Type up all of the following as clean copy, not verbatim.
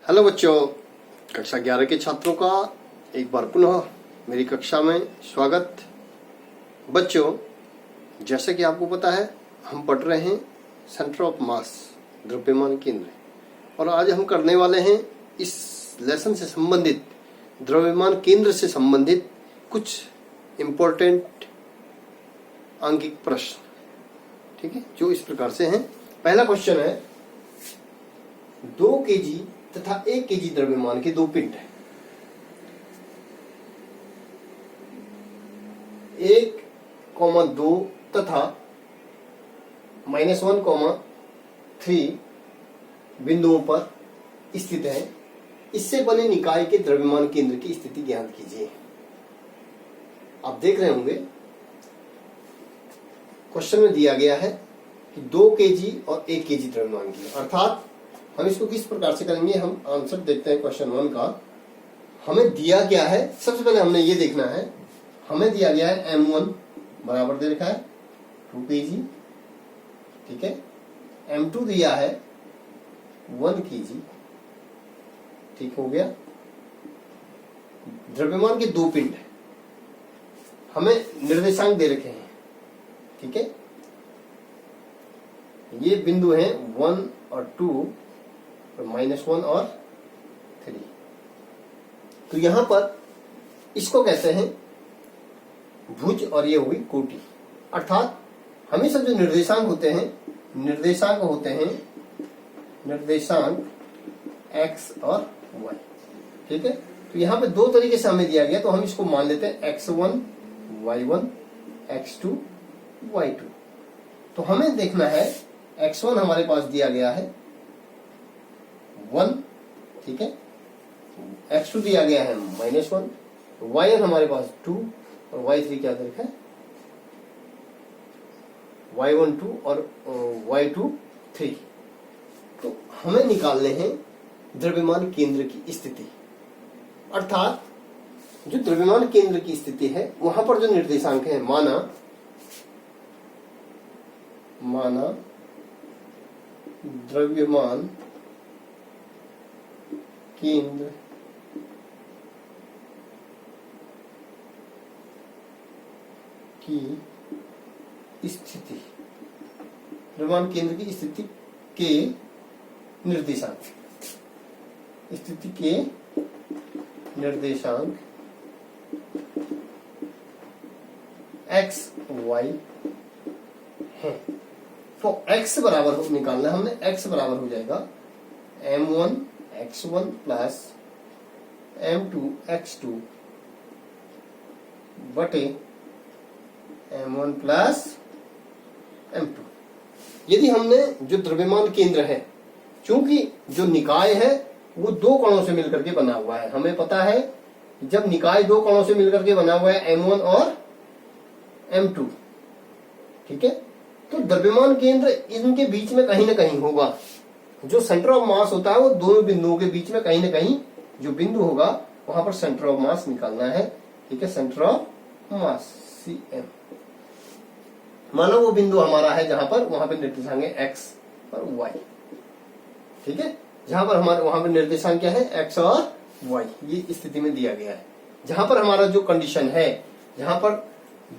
Hello बच्चों, कक्षा 11 के छात्रों का एक बार पुनः मेरी कक्षा में स्वागत। बच्चों, जैसे कि आपको पता है, हम पढ़ रहे हैं सेंटर ऑफ मास, द्रव्यमान केंद्र, और आज हम करने वाले हैं इस लेसन से संबंधित द्रव्यमान केंद्र से संबंधित कुछ इम्पोर्टेंट आंकिक प्रश्न। ठीक है, जो इस प्रकार से हैं। पहला क्वेश्चन है, 2 केजी तथा 1 केजी द्रव्यमान के दो पिंड हैं। 1,2 तथा -1,3 बिंदुओं पर स्थित है। इससे बने निकाय के द्रव्यमान केंद्र की स्थिति ज्ञात कीजिए। आप देख रहे होंगे क्वेश्चन में दिया गया है कि 2 केजी और 1 केजी द्रव्यमान की, अर्थात हम इसको किस प्रकार से करेंगे। हम आंसर देखते हैं क्वेश्चन 1 का। हमें दिया क्या है, सबसे पहले हमने ये देखना है। हमें दिया गया है M1 बराबर दे रखा है 2 केजी, ठीक है। M2 दिया है 1 केजी, ठीक हो गया। द्रव्यमान के दो पिंड है, हमें निर्देशांक दे रखे हैं, ठीक है। ये बिंदु हैं 1 और 2, -1 और 3। तो यहां पर इसको कहते हैं भुज और ये हुई कोटि। अर्थात हमेशा जो निर्देशांक होते हैं निर्देशांक x और y, ठीक है। तो यहां पे दो तरीके से हमें दिया गया, तो हम इसको मान लेते हैं x1 y1 x2 y2। तो हमें देखना है x1 हमारे पास दिया गया है 1, ठीक है। x2 दिया गया है -1, yn हमारे पास 2 और y3 क्या दे रखा है y1 2 और y2 3। तो हमें निकालने हैं द्रव्यमान केंद्र की स्थिति। अर्थात जो द्रव्यमान केंद्र की स्थिति है वहां पर जो निर्देशांक है, माना द्रव्यमान केंद्र की स्थिति, द्रव्यमान केंद्र की स्थिति के निर्देशांक, x y है। तो x बराबर निकालना है हमने। x बराबर हो जाएगा m1 x1 plus m2 x2 बटे m1 प्लस m2। यदि हमने जो द्रव्यमान केंद्र है, चूंकि जो निकाय है वो दो कणों से मिलकर के बना हुआ है, हमें पता है जब निकाय दो कणों से मिलकर के बना हुआ है m1 और m2, ठीक है। तो द्रव्यमान केंद्र इनके बीच में कहीं ना कहीं होगा। जो सेंटर ऑफ मास होता है वो दोनों बिंदुओं के बीच में कहीं ना कहीं जो बिंदु होगा वहां पर सेंटर ऑफ मास निकालना है, ठीक है। सेंटर ऑफ मास CM, मानो वो बिंदु हमारा है जहां पर, वहां पर निर्देशांक है x और y, ठीक है। जहां पर हमारे वहां पर निर्देशांक क्या है x और y, ये स्थिति में दिया गया है। जहां पर हमारा जो कंडीशन है, जहां पर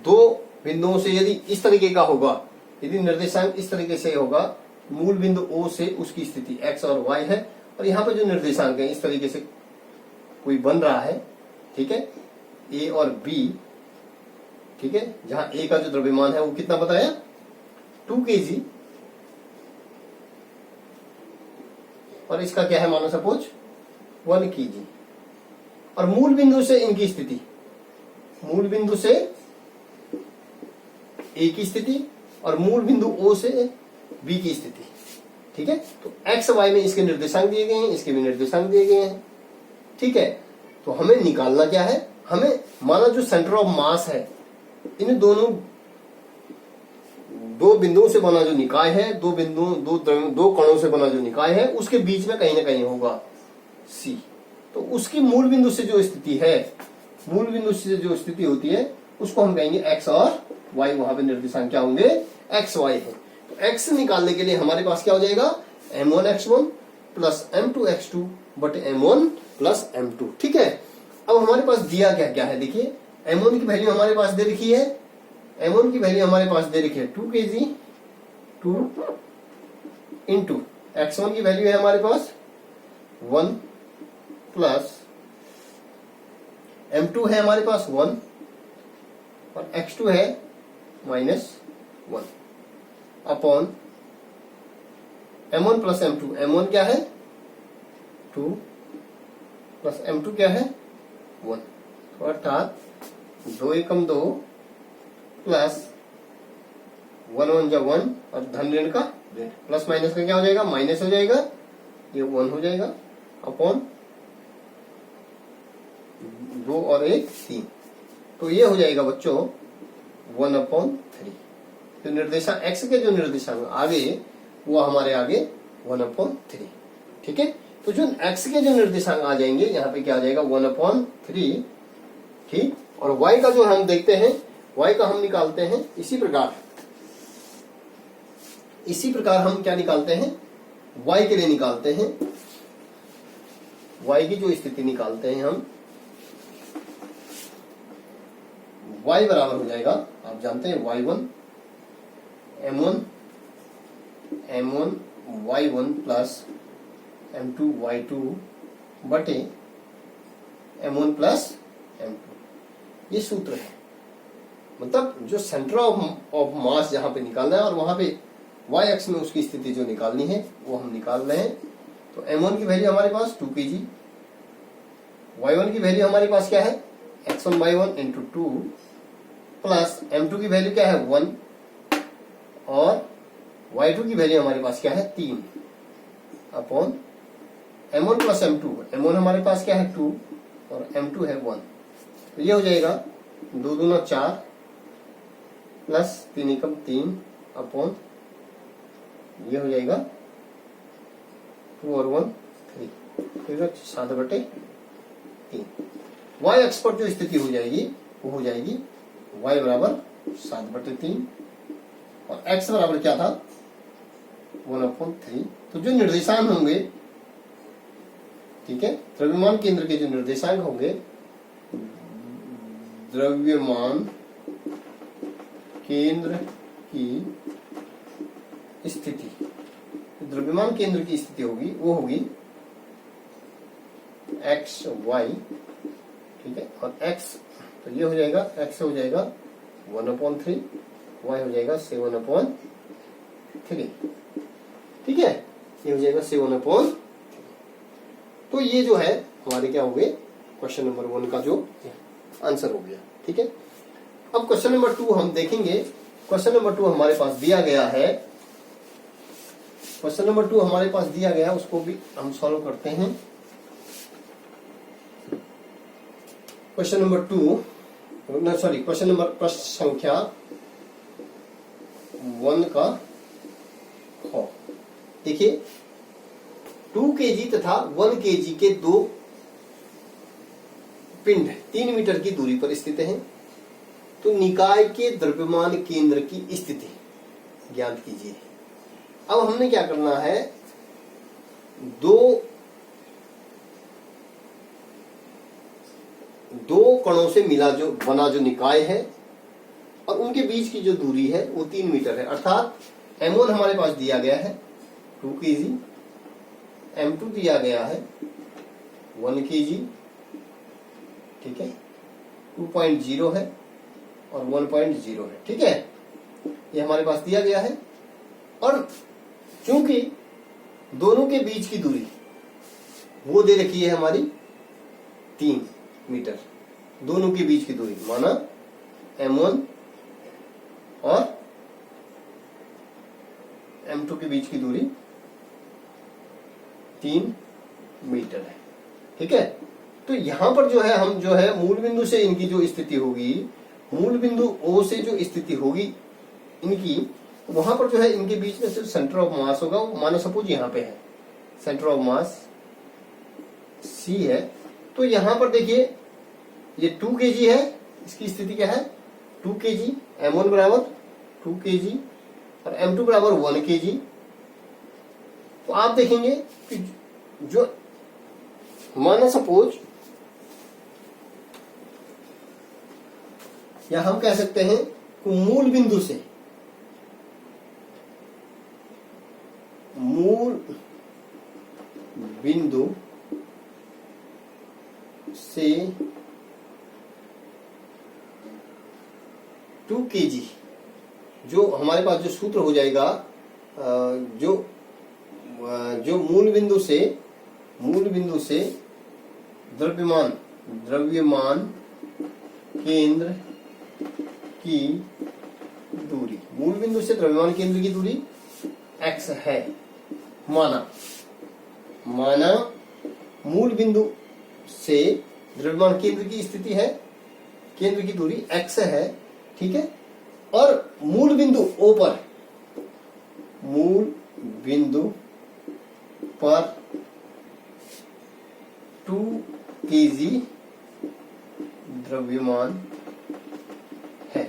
दो बिंदुओं से यदि इस तरीके का होगा, यदि निर्देशांक इस तरीके से होगा, मूल बिंदु O से उसकी स्थिति x और y है, और यहाँ पर जो निर्देशांक है इस तरीके से कोई बन रहा है, ठीक है, A और B, ठीक है। जहां A का जो द्रव्यमान है वो कितना बताया 2 केजी, और इसका क्या है मानो सपोज 1 केजी, और मूल बिंदु से इनकी स्थिति, मूल बिंदु से A की स्थिति और मूल बिंदु O से B की स्थिति, ठीक है। तो x y में इसके निर्देशांक दिए गए हैं, इसके भी निर्देशांक दिए गए हैं, ठीक है। तो हमें निकालना क्या है, हमें माना जो सेंटर ऑफ मास है, इन दोनों दो बिंदुओं से बना जो निकाय है, दो कणों से बना जो निकाय है, उसके बीच में कहीं ना कहीं होगा C। तो उसकी मूल बिंदु से जो स्थिति है, मूल बिंदु से जो स्थिति होती है उसको हम कहेंगे x और y। वहां पे निर्देशांक क्या होंगे x y है। तो x निकालने के लिए हमारे पास क्या हो जाएगा m1 x1 plus m2 x2 बटे m1 प्लस m2। ठीक है, अब हमारे पास दिया क्या क्या है, देखिए m1 की वैल्यू हमारे पास दे रखी है, m1 की वैल्यू हमारे पास दे रखी है 2 kg, 2 इंटू x1 की वैल्यू है हमारे पास 1 प्लस m2 है हमारे पास 1 और x2 है -1 upon m1 plus m2। m1 क्या है 2 प्लस m2 क्या है 1, तो अर्थात 2 एकम 2 प्लस 1 1 जा 1 और धन ऋण का ऋण, प्लस माइनस का क्या हो जाएगा, माइनस हो जाएगा, ये 1 हो जाएगा अपॉन 2 और 1 3, तो ये हो जाएगा बच्चों 1/3। तो निर्देशांक x के जो निर्देशांक आगे वो हमारे आगे 1/3। ठीक है, तो जो x के जो निर्देशांक आ जाएंगे यहाँ पे क्या आ जाएगा 1/3। ठीक, और y का जो हम देखते हैं, y का हम निकालते हैं इसी प्रकार हम क्या निकालते हैं, y के लिए निकालते हैं, y की जो स्थिति निकालते हैं हम, y बराबर हो जाएगा, आप जानते हैं y1 m1 y1 plus m2 y2 बटे m1 प्लस m2। ये सूत्र है, मतलब जो सेंटर ऑफ मास जहां पे निकालना है और वहां पे y एक्स में उसकी स्थिति जो निकालनी है वो हम निकाल रहे हैं। तो m1 की वैल्यू हमारे पास 2 kg, y1 की वैल्यू हमारे पास क्या है x1 y1 into 2 plus m2 की वैल्यू क्या है 1 और y2 की वैल्यू हमारे पास क्या है 3 upon m1 plus m2। m1 हमारे पास क्या है 2 और m2 है 1, तो ये हो जाएगा 2 दूना 4 प्लस 3 एकम 3 अपॉन ये हो जाएगा 2 और 1 3, 7/3। y एक्स पर जो स्थिति हो जाएगी वो हो जाएगी y बराबर 7/3 और x बराबर क्या था 1/3। तो जो निर्देशांक होंगे, ठीक है, द्रव्यमान केंद्र के जो निर्देशांक होंगे, द्रव्यमान केंद्र की स्थिति, द्रव्यमान केंद्र की स्थिति होगी वो होगी x y, ठीक है, और x तो ये हो जाएगा, x हो जाएगा 1/3, y हो जाएगा 7/3। ठीक है, ये हो जाएगा 7/3। तो ये जो है हमारे क्या हो गए, क्वेश्चन नंबर 1 का जो आंसर हो गया। ठीक है, अब क्वेश्चन नंबर 2 हम देखेंगे। क्वेश्चन नंबर 2 हमारे पास दिया गया है, क्वेश्चन नंबर 2 हमारे पास दिया गया, उसको भी हम सॉल्व करते हैं। Question number 2 sorry question number प्रश्न संख्या 1 का ख। देखिए 2 kg तथा 1 kg के दो पिंड 3 मीटर की दूरी पर स्थित हैं, तो निकाय के द्रव्यमान केंद्र की स्थिति ज्ञात कीजिए। अब हमने क्या करना है, दो कणों से मिला जो बना जो निकाय है और उनके बीच की जो दूरी है वो 3 मीटर है, अर्थात m1 हमारे पास दिया गया है 2 kg, m2 दिया गया है 1 kg, ठीक है, 2.0 है और 1.0 है। ठीक है, ये हमारे पास दिया गया है, और चूंकि दोनों के बीच की दूरी वो दे रखी है हमारी 3 मीटर, दोनों के बीच की दूरी माना m1 और m2 के बीच की दूरी 3 मीटर है। ठीक है, तो यहां पर जो है हम जो है मूल बिंदु से इनकी जो स्थिति होगी, मूल बिंदु O से जो स्थिति होगी इनकी, वहां पर जो है इनके बीच में सिर्फ सेंटर ऑफ मास होगा, वो मानो सपोज यहाँ पे है सेंटर ऑफ मास C है, तो यहां पर देखिए ये 2 kg है, इसकी स्थिति क्या है 2 kg, m1 बराबर 2 kg और m2 बराबर 1 kg। तो आप देखेंगे कि जो माना सपोज, या हम कह सकते हैं कि मूल बिंदु से से 2 kg, जो हमारे पास जो सूत्र हो जाएगा, जो मूल बिंदु से द्रव्यमान केंद्र की दूरी, मूल बिंदु से द्रव्यमान केंद्र की दूरी x है। माना मूल बिंदु से द्रव्यमान केंद्र की स्थिति है, केंद्र की दूरी x है, ठीक है। और मूल बिंदु O पर 2 kg द्रव्यमान है,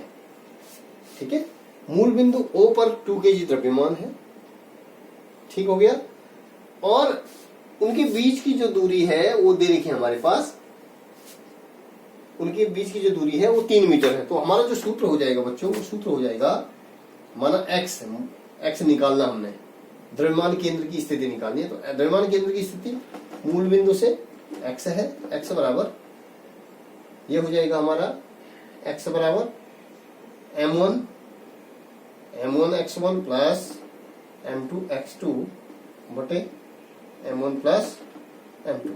ठीक है। मूल बिंदु O पर 2 kg द्रव्यमान है, ठीक हो गया। और उनके बीच की जो दूरी है वो दे रखी है हमारे पास, उनके बीच की जो दूरी है वो 3 मीटर है। तो हमारा जो सूत्र हो जाएगा बच्चों, वो सूत्र हो जाएगा, माना x निकालना हमने, द्रव्यमान केंद्र की स्थिति निकालनी है। तो द्रव्यमान केंद्र की स्थिति मूल बिंदु से x है, x बराबर ये हो जाएगा हमारा, x बराबर m1 x1 plus m2 x2 बटे m1 प्लस m2।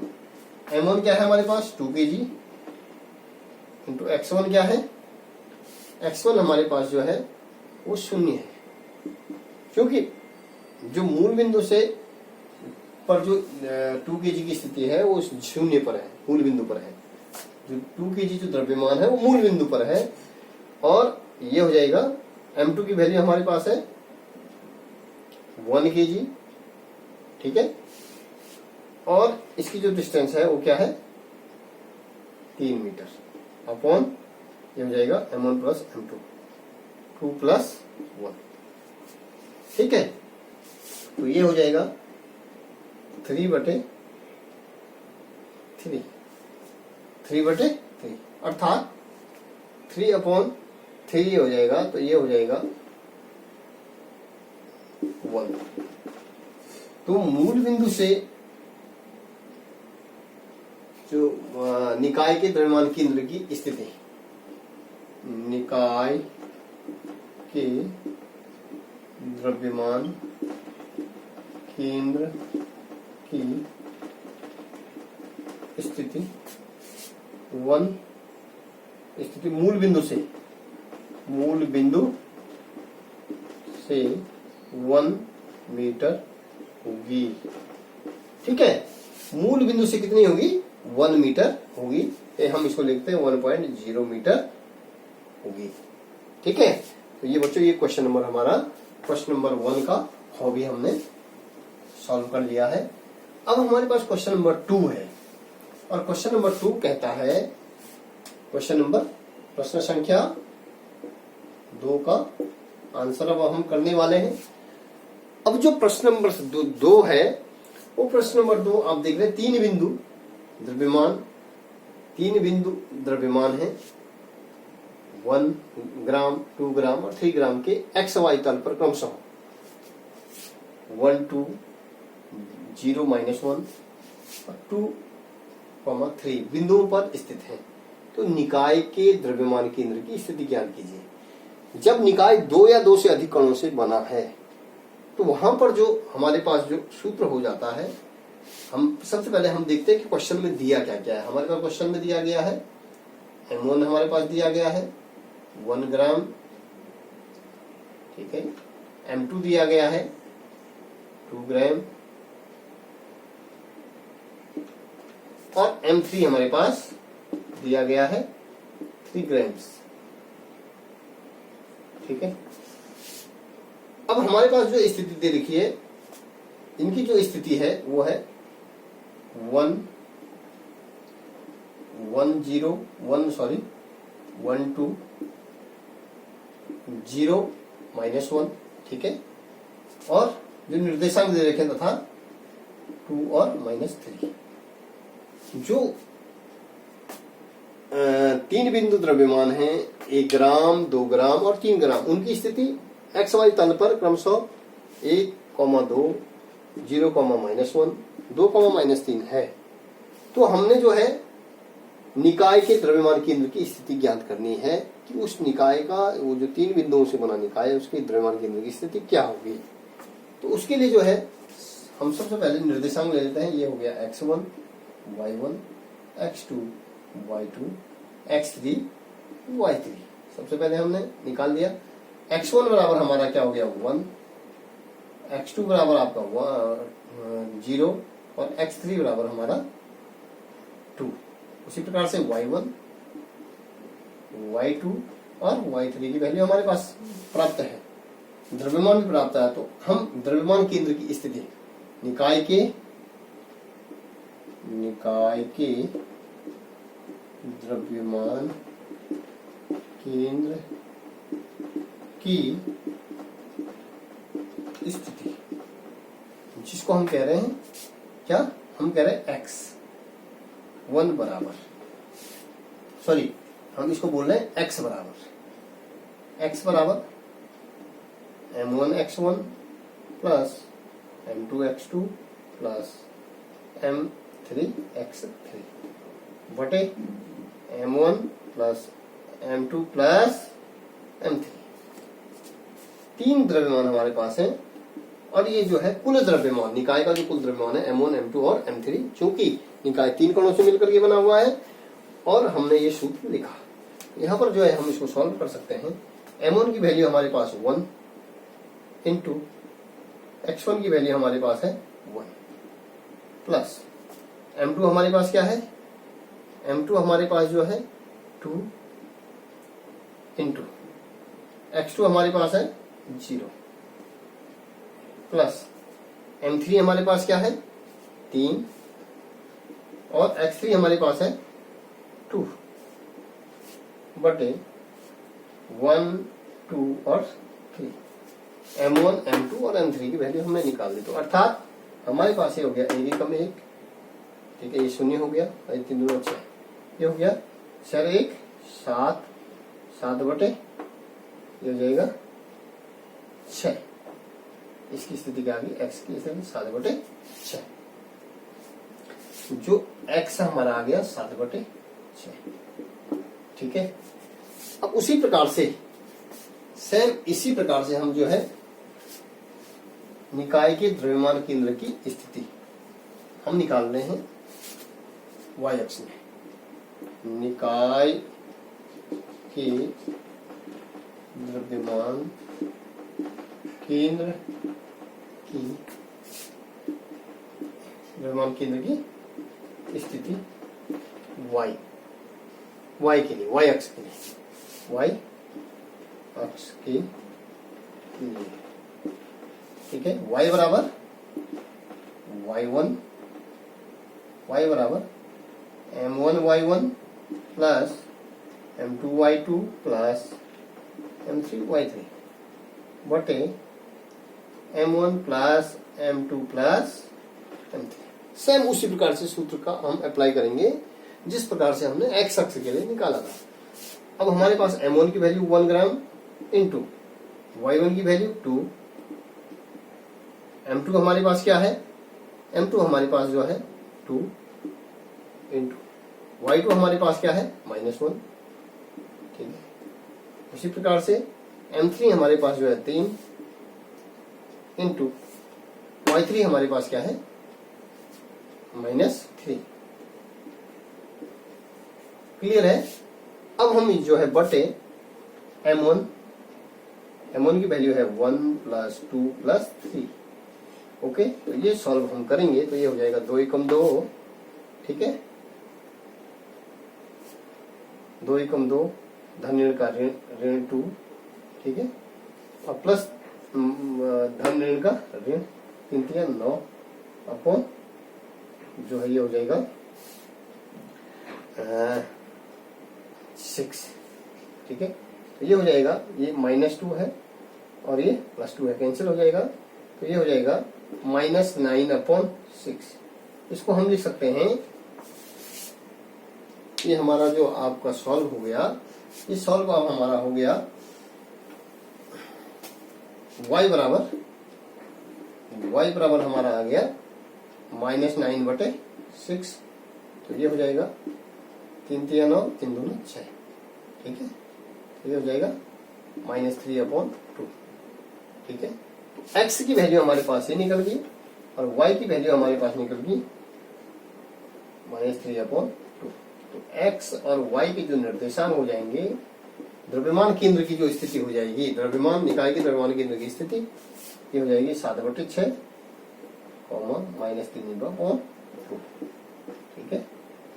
m1 क्या है हमारे पास 2 kg इंटू x1 क्या है, x1 हमारे पास जो है वो 0 है, क्योंकि जो मूल बिंदु से पर जो 2 kg की स्थिति है वो 0 पर है, मूल बिंदु पर है। जो 2 kg जो द्रव्यमान है वो मूल बिंदु पर है। और ये हो जाएगा m2 की वैल्यू हमारे पास है 1 kg, ठीक है। और इसकी जो डिस्टेंस है वो क्या है 3 मीटर अपॉन ये हो जाएगा m1 प्लस m2, 2 प्लस 1, ठीक है। तो ये हो जाएगा 3 बटे 3, अर्थात 3 अपॉन 3 हो जाएगा। तो ये हो जाएगा 1। तो मूल बिंदु से जो निकाय के द्रव्यमान केंद्र की स्थिति, निकाय के द्रव्यमान केंद्र की स्थिति मूल बिंदु से 1 मीटर होगी, ठीक है। मूल बिंदु से कितनी होगी 1 मीटर होगी, हम इसको लिखते हैं 1.0 मीटर होगी, ठीक है। तो ये बच्चों, ये क्वेश्चन नंबर हमारा, क्वेश्चन नंबर 1 का हॉबी हमने सॉल्व कर लिया है। अब हमारे पास क्वेश्चन नंबर 2 है, और क्वेश्चन नंबर 2 कहता है, प्रश्न संख्या 2 का आंसर अब हम करने वाले हैं। अब जो प्रश्न नंबर 2 है, वो प्रश्न नंबर 2 आप देख रहे हैं, 3 बिंदु द्रव्यमान है 1 ग्राम, 2 ग्राम और 3 ग्राम के XY तल पर क्रमशः 1, 2, 0, -1 और 2, 3 बिंदुओं पर स्थित है। तो निकाय के द्रव्यमान केंद्र की स्थिति ज्ञात कीजिए। जब निकाय 2 या 2 से अधिक कणों से बना है, तो वहां पर जो हमारे पास जो सूत्र हो जाता है, हम सबसे पहले हम देखते हैं कि क्वेश्चन में दिया क्या क्या है। हमारे पास क्वेश्चन में दिया गया है m1 हमारे पास दिया गया है 1 ग्राम, ठीक है। m2 दिया गया है 2 ग्राम और m3 हमारे पास दिया गया है 3 ग्राम्स, ठीक है। अब हमारे पास जो स्थिति दे रखी है, इनकी जो स्थिति है वो है 1, 2, 0, -1, ठीक है। और जो निर्देशांक दे रखे तथा 2 और -3, जो 3 बिंदु द्रव्यमान हैं, 1 ग्राम, 2 ग्राम और 3 ग्राम, उनकी स्थिति एक्स वाई तल पर क्रमशः 1,2, 0, -1, 2, -3 है। तो हमने जो है निकाय के द्रव्यमान केंद्र की स्थिति ज्ञात करनी है कि उस निकाय का, वो जो 3 बिंदुओं से बना निकाय है, उसके द्रव्यमान केंद्र की स्थिति क्या होगी। तो उसके लिए जो है हम सबसे पहले निर्देशांक ले लेते हैं। ये हो गया x1, y1, x2, y2, x3, y3। सबसे पहले हमने निकाल दिया। x1 बराबर हमारा क्या हो गया 1, x2 बराबर आपका 0 और x3 बराबर हमारा 2। उसी प्रकार से y1, y2 और y3 की वैल्यू हमारे पास प्राप्त है, द्रव्यमान भी प्राप्त है। तो हम द्रव्यमान केंद्र की स्थिति निकाय के द्रव्यमान केंद्र की स्थिति, जिसको हम कह रहे हैं क्या, हम कह रहे हैं x1 बराबर, सॉरी हम इसको बोल रहे हैं x बराबर m1x1 plus m2x2 plus m3x3 बटे m1 plus m2 plus m3। 3 द्रव्यमान हमारे पास है और ये जो है कुल द्रव्यमान, निकाय का जो कुल द्रव्यमान है m1, m2 और m3, चूंकि निकाय 3 कणों से मिलकर के बना हुआ है और हमने ये सूत्र लिखा। यहाँ पर जो है हम इसको सॉल्व कर सकते हैं। m1 की वैल्यू हमारे पास 1 इंटू x1 की वैल्यू हमारे पास है 1 प्लस m2 हमारे पास क्या है, m2 हमारे पास जो है 2 इंटू x2 हमारे पास है 0 प्लस m3 हमारे पास क्या है 3 और x3 हमारे पास है 2 बटे 1, 2 और 3। m1, m2 और m3 की वैल्यू हमने निकाल दी। तो अर्थात हमारे पास ये हो गया 1 एकम 1, ठीक है, ये 0 हो गया, 3 2 6, ये हो गया 4 1 7, 7 बटे ये हो जाएगा 6। इसकी स्थिति क्या आ गई, x की स्थिति 7 बटे 6, जो x हमारा आ गया 7 बटे 6, ठीक है। अब उसी प्रकार से सेम इसी प्रकार से हम जो है निकाय के द्रव्यमान केंद्र की स्थिति हम निकाल रहे हैं y अक्ष में। निकाय के द्रव्यमान केंद्र की स्थिति y के लिए, y अक्ष के लिए, y अक्ष के लिए, ठीक है। y बराबर y1, y बराबर m1 y1 plus m2 y2 plus m3 y3 बटे m1 plus m2 plus m3। Same उसी प्रकार से सूत्र का हम अप्लाई करेंगे जिस प्रकार से हमने x अक्ष के लिए निकाला था। अब हमारे पास m1 की वैल्यू 1 ग्राम इंटू y1 की वैल्यू 2, m2 हमारे पास क्या है, m2 हमारे पास जो है 2 इंटू y2 हमारे पास क्या है -1, ठीक है। उसी प्रकार से m3 हमारे पास जो है 3 इंटू y3 हमारे पास क्या है -3। क्लियर है। अब हम जो है बटे m1 की वैल्यू है 1 प्लस 2 प्लस 3, ओके। तो ये सॉल्व हम करेंगे तो ये हो जाएगा 2 एकम 2, ठीक है, 2 एकम 2, धन ऋण का ऋण 2, ठीक है, और प्लस धन ऋण का ऋण 3 3 9 अपॉन जो है ये हो जाएगा 6, ठीक है। तो ये हो जाएगा, ये -2 है और ये +2 है, कैंसिल हो जाएगा। तो ये हो जाएगा -9 अपॉन 6। इसको हम लिख सकते हैं ये हमारा जो आपका सॉल्व हो गया, ये सॉल्व अब हमारा हो गया y बराबर हमारा आ गया -9/6। तो ये हो जाएगा 3 3 9 3 2 6, ठीक है। ये हो जाएगा -3/2, ठीक है। तो x की वैल्यू हमारे पास ये निकल गई और y की वैल्यू हमारे पास निकल गई -3/2। तो x और y के जो निर्देशांक हो जाएंगे, द्रव्यमान केंद्र की जो स्थिति हो जाएगी, द्रव्यमान निकाय के द्रव्यमान केंद्र की स्थिति, ये हो जाएगी 7/6, -3/2, ठीक है।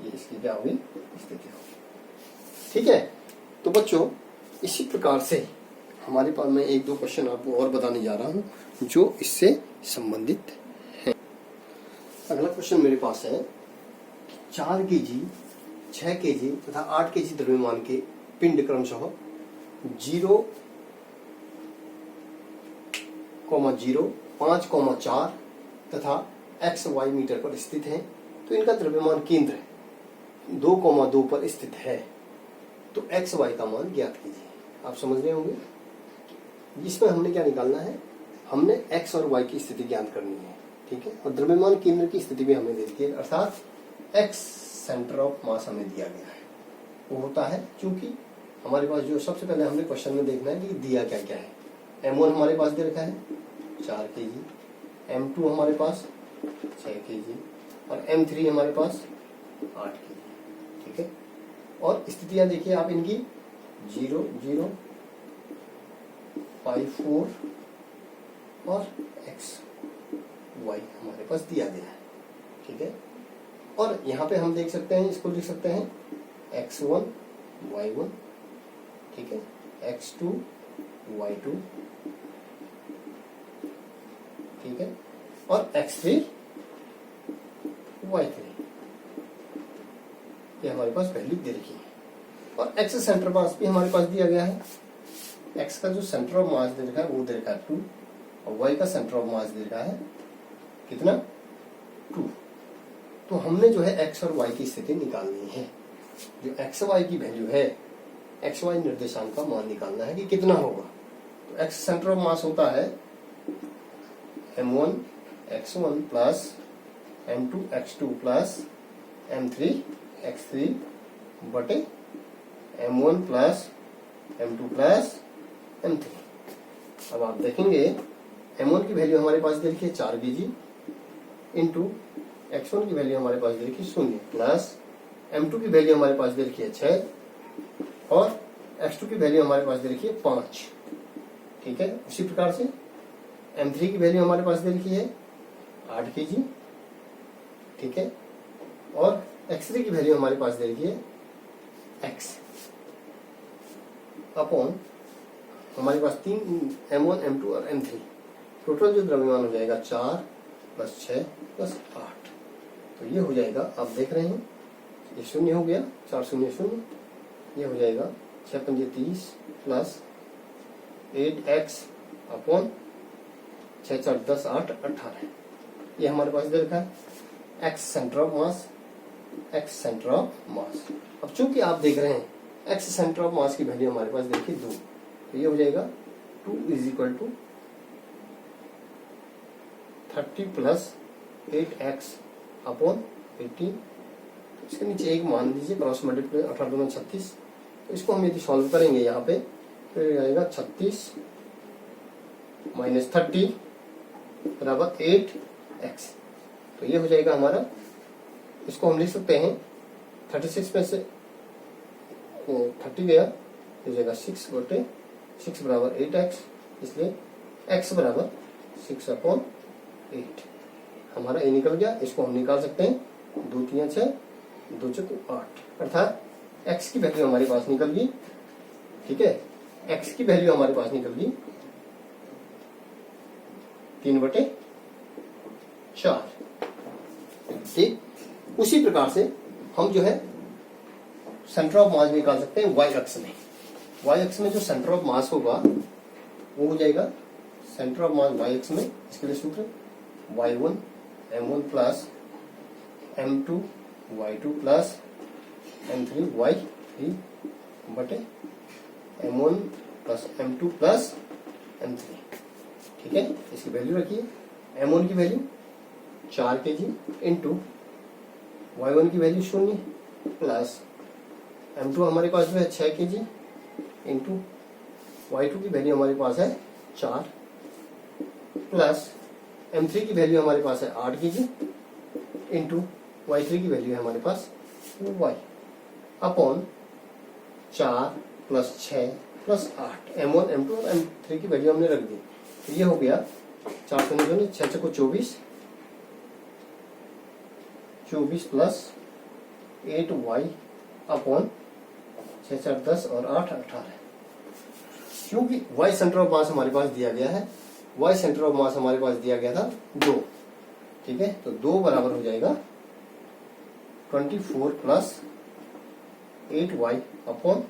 ये इसकी क्या होगी, स्थिति होगी, ठीक है। तो बच्चों इसी प्रकार से हमारे पास मैं 1-2 क्वेश्चन आपको और बताने जा रहा हूं जो इससे संबंधित है। अगला क्वेश्चन मेरे पास है 4 केजी, 6 केजी तथा 8 केजी द्रव्यमान के पिंड क्रमशः 0, 0, 5, 4 तथा XY मीटर पर स्थित है। तो इनका द्रव्यमान केंद्र 2,2 पर स्थित है। तो XY का मान ज्ञात कीजिए। आप समझ रहे होंगे, इसमें हमने क्या निकालना है, हमने X और Y की स्थिति ज्ञात करनी है, ठीक है। और द्रव्यमान केंद्र की स्थिति भी हमें दे दी है, अर्थात X सेंटर ऑफ मास हमें दिया गया है। वो होता है, क्योंकि हमारे पास जो सबसे पहले हमने क्वेश्चन में देखना है कि दिया क्या क्या है। M1 हमारे पास दे रखा है 4 केजी, M2 हमारे पास 6 केजी और M3 हमारे पास 8 केजी, ठीक है। और स्थितियां देखिए आप इनकी 0, 0, 5, 4 और XY हमारे पास दिया गया है, ठीक है। और यहाँ पे हम देख सकते हैं, इसको लिख सकते हैं X1, Y1, ठीक है, X2, Y2, ठीक है, और X3, Y3, ये हमारे पास वैल्यू दे रखी है। और X सेंटर मास भी हमारे पास दिया गया है। X का जो सेंटर ऑफ मास दे रखा है वो दे रखा है 2 और Y का सेंटर ऑफ मास दे रखा है कितना, 2। तो हमने जो है X और Y की स्थिति निकालनी है। जो XY की वैल्यू है, XY निर्देशांक का मान निकालना है कि कितना होगा। तो X सेंटर ऑफ मास होता है M1 X1 plus M2 X2 plus M3 X3 बटे M1 plus M2 plus M3। अब आप देखेंगे M1 की वैल्यू हमारे पास दे रखी है 4 केजी इंटू X1 की वैल्यू हमारे पास दे रखी है 0 प्लस M2 की वैल्यू हमारे पास दे रखी है 6 और X2 की वैल्यू हमारे पास दे रखी है 5, ठीक है। उसी प्रकार से M3 की वैल्यू हमारे पास दे रखी है 8 केजी, ठीक है। और X3 की वैल्यू हमारे पास दे रखी है X अपॉन हमारे पास 3 M1 M2 और M3। टोटल जो द्रव्यमान हो जाएगा 4 + 6 + 8। तो ये हो जाएगा, आप देख रहे हैं ये 0 हो गया, 4 0 0, ये हो जाएगा 6 × 5 = 30 प्लस 8X अपॉन 6 × 4 = 10 8 18। ये हमारे पास दे रखा है X centre of mass, X centre of mass. अब चूंकि आप देख रहे हैं X सेंटर ऑफ मास की वैल्यू हमारे पास देखिए 2, तो ये हो जाएगा 2 = 30 प्लस 8X अपॉन 18। इसके नीचे एक मान लीजिए, क्रॉस मल्टीप्लाई 18 × 2 = 36। तो इसको हम यदि सॉल्व करेंगे यहाँ पे तो ये आएगा 36 - 30 बराबर 8X। तो ये हो जाएगा हमारा, इसको हम लिख सकते हैं 36 में से 30 गया, हो जाएगा 6 बटे 6 बराबर 8X, इसलिए X बराबर 6/8 हमारा ये निकल गया। इसको हम निकाल सकते हैं 2 3 6 2 4 8, अर्थात X की वैल्यू हमारे पास निकल गई, ठीक है। X की वैल्यू हमारे पास निकल गई 3/4, ठीक। उसी प्रकार से हम जो है सेंटर ऑफ मास निकाल सकते हैं Y अक्ष में। Y अक्ष में जो सेंटर ऑफ मास होगा वो हो जाएगा सेंटर ऑफ मास Y अक्ष में। इसके लिए सूत्र Y1 M1 plus M2 Y2 plus M3 Y3 बटे M1 plus M2 plus M3। ठीक है, इसकी वैल्यू रखिए। M1 की वैल्यू 4 kg इंटू Y1 की वैल्यू 0 प्लस M2 हमारे पास जो है 6 kg इंटू Y2 की वैल्यू हमारे पास है 4 प्लस M3 की वैल्यू हमारे पास है 8 kg इंटू Y3 की वैल्यू है हमारे पास Y upon 4 plus 6 plus 8। M1 M2 और M3 की वैल्यू हमने रख दी। तो ये हो गया 4 शून्य 6 6 को 24 प्लस 8Y अपॉन 6 4 10 और 8 18। क्योंकि Y सेंटर ऑफ मास हमारे पास दिया गया है, Y सेंटर ऑफ मास हमारे पास दिया गया था 2। ठीक है, तो 2 बराबर हो जाएगा 24 प्लस 8Y अपॉन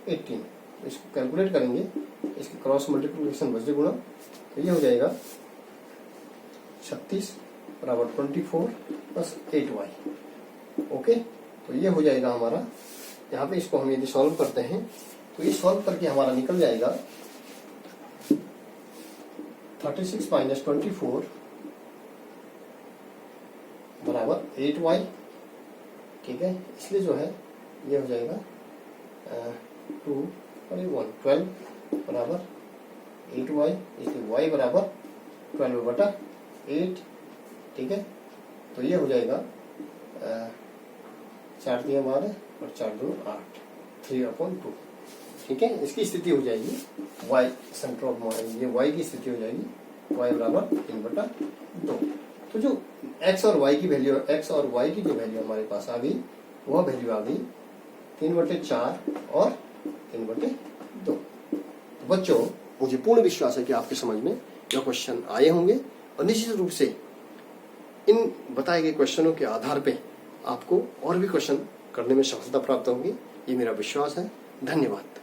18। इसको कैलकुलेट करेंगे, इसकी क्रॉस मल्टीप्लिकेशन बचे गुणा, तो ये हो जाएगा 36 बराबर 24 प्लस 8Y। ओके, तो ये हो जाएगा हमारा। यहाँ पे इसको हम यदि सॉल्व करते हैं तो ये सॉल्व करके हमारा निकल जाएगा 36 माइनस 24 बराबर 8Y। ठीक है, इसलिए जो है ये हो जाएगा 2 और 1 12 बराबर 8Y, इसलिए Y बराबर 12 बटा 8। ठीक है, तो ये हो जाएगा 4 दिया 12 और 4 2 8 3/2। ठीक है, इसकी स्थिति हो जाएगी Y सेंटर ऑफ मास, ये Y की स्थिति हो जाएगी Y बराबर 3/2। तो जो X और Y की वैल्यू, X और Y की जो वैल्यू हमारे पास आ गई, वह वैल्यू आ गई 3/4 और 3/2। तो बच्चों, मुझे पूर्ण विश्वास है कि आपके समझ में यह क्वेश्चन आए होंगे और निश्चित रूप से इन बताए गए क्वेश्चनों के आधार पे आपको और भी क्वेश्चन करने में सफलता प्राप्त होगी, ये मेरा विश्वास है। धन्यवाद।